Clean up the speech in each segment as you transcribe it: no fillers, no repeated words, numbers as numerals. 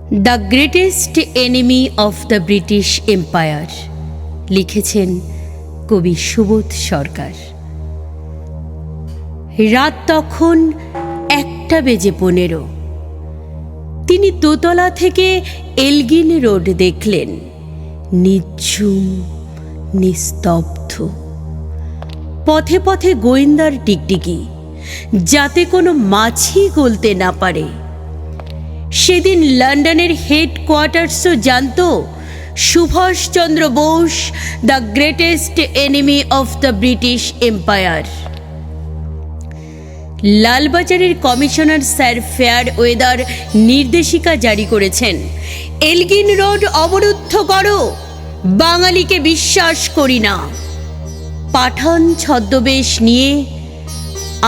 The greatest enemy of the British Empire, লিখেছেন কবি সুবোধ সরকার। রাত তখন 1:15। তিনি দোতলা থেকে এলগিন রোড দেখলেন, নিঝুম, নিস্তব্ধ। পথে পথে গোয়েন্দার টিকটিকি, যাতে কোনো মাছি গলতে না পারে। সেদিন লন্ডনের হেডকোয়ার্টার্সও জানত Subhas Chandra Bose the greatest enemy of the British empire. লালবাজারের কমিশনার স্যার ফেয়ারওয়েদার নির্দেশিকা জারি করেছেন, এলগিন রোড অবরুদ্ধ করো, বাঙালিকে বিশ্বাস করি না। পাঠান ছদ্মবেশ নিয়ে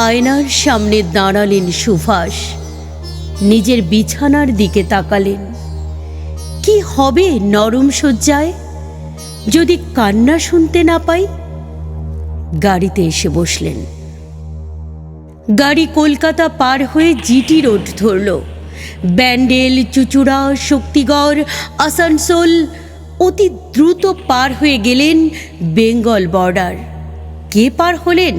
আয়নার সামনে দাঁড়ালেন সুভাষ। নিজের বিছানার দিকে তাকালেন। কি হবে নরম শয্যায় যদি কান্না শুনতে না পাই? গাড়িতে এসে বসলেন। গাড়ি কলকাতা পার হয়ে জিটি রোড ধরল। ব্যান্ডেল, চুচুড়া, শক্তিগড়, আসানসোল অতি দ্রুত পার হয়ে গেলেন বেঙ্গল বর্ডার। কে পার হলেন?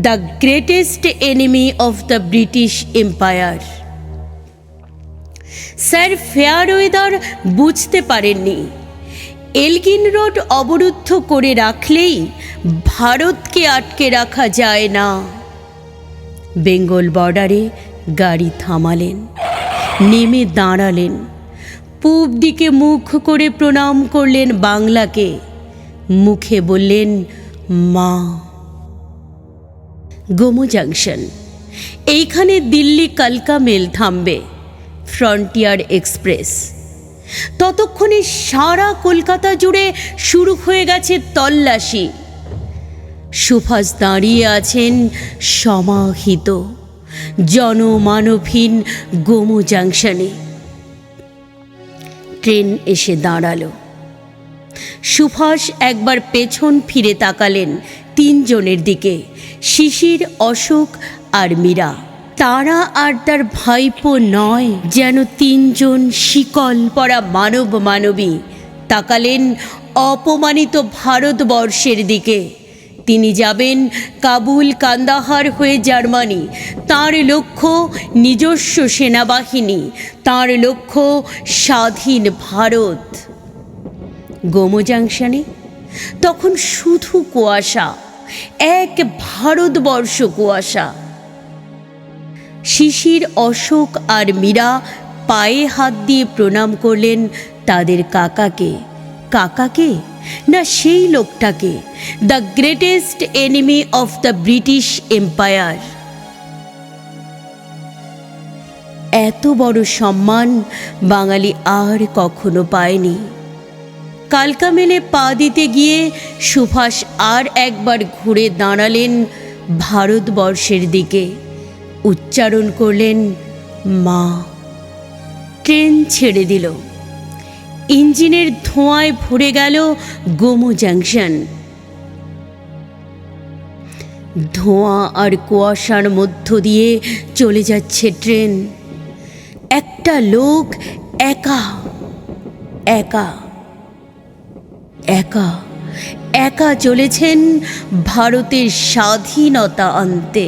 The greatest enemy of the British empire. Sir Fairweather বুঝতে পারেননি, এলগিন রোড অবরুদ্ধ করে রাখলেই ভারতকে আটকে রাখা যায় না। বেঙ্গল বর্ডারে গাড়ি থামালেন, নেমে দাঁড়ালেন। পূব দিকে মুখ করে প্রণাম করলেন বাংলাকে, মুখে বললেন মা। গোমো জাংশন, এইখানে দিল্লি কালকা মেল থামবে, ফ্রন্টিয়ার এক্সপ্রেস। ততক্ষণে সারা কলকাতা জুড়ে শুরু হয়ে গেছে তল্লাশি। সুভাষ দাঁড়িয়ে আছেন সমাহিত, জনমানবহীন গোমো জাংশনে। ট্রেন এসে দাঁড়ালো। সুভাষ একবার পেছন ফিরে তাকালেন তিনজনের দিকে, শিশির, অশোক আর মীরা। তারা আর তার ভাইপো নয়, যেন তিনজন শিকল পরা মানব মানবী। তাকালেন অপমানিত ভারতবর্ষের দিকে। তিনি যাবেন কাবুল, কান্দাহার হয়ে জার্মানি। তাঁর লক্ষ্য নিজস্ব সেনাবাহিনী, তাঁর লক্ষ্য স্বাধীন ভারত। গোমো জাংশনে তখন শুধু কুয়াশা, এক ভারতবর্ষ কুয়াশা। শিশির, অশোক আর মীরা পায়ে হাত দিয়ে প্রণাম করলেন তাদের কাকাকে। কাকাকে না সেই লোকটাকে, the greatest enemy of the British Empire. এত বড় সম্মান বাঙালি আর কখনো পায়নি। কালকা মেলে পা দিতে গিয়ে সুভাষ আর একবার ঘুরে দাঁড়ালেন ভারতবর্ষের দিকে, উচ্চারণ করলেন মা। ট্রেন ছেড়ে দিল। ইঞ্জিনের ধোঁয়ায় ভরে গেল গোমো জাংশন। ধোঁয়া আর কুয়াশার মধ্য দিয়ে চলে যাচ্ছে ট্রেন। একটা লোক একা একা একা একা চলেছেন ভারতের স্বাধীনতা আনতে।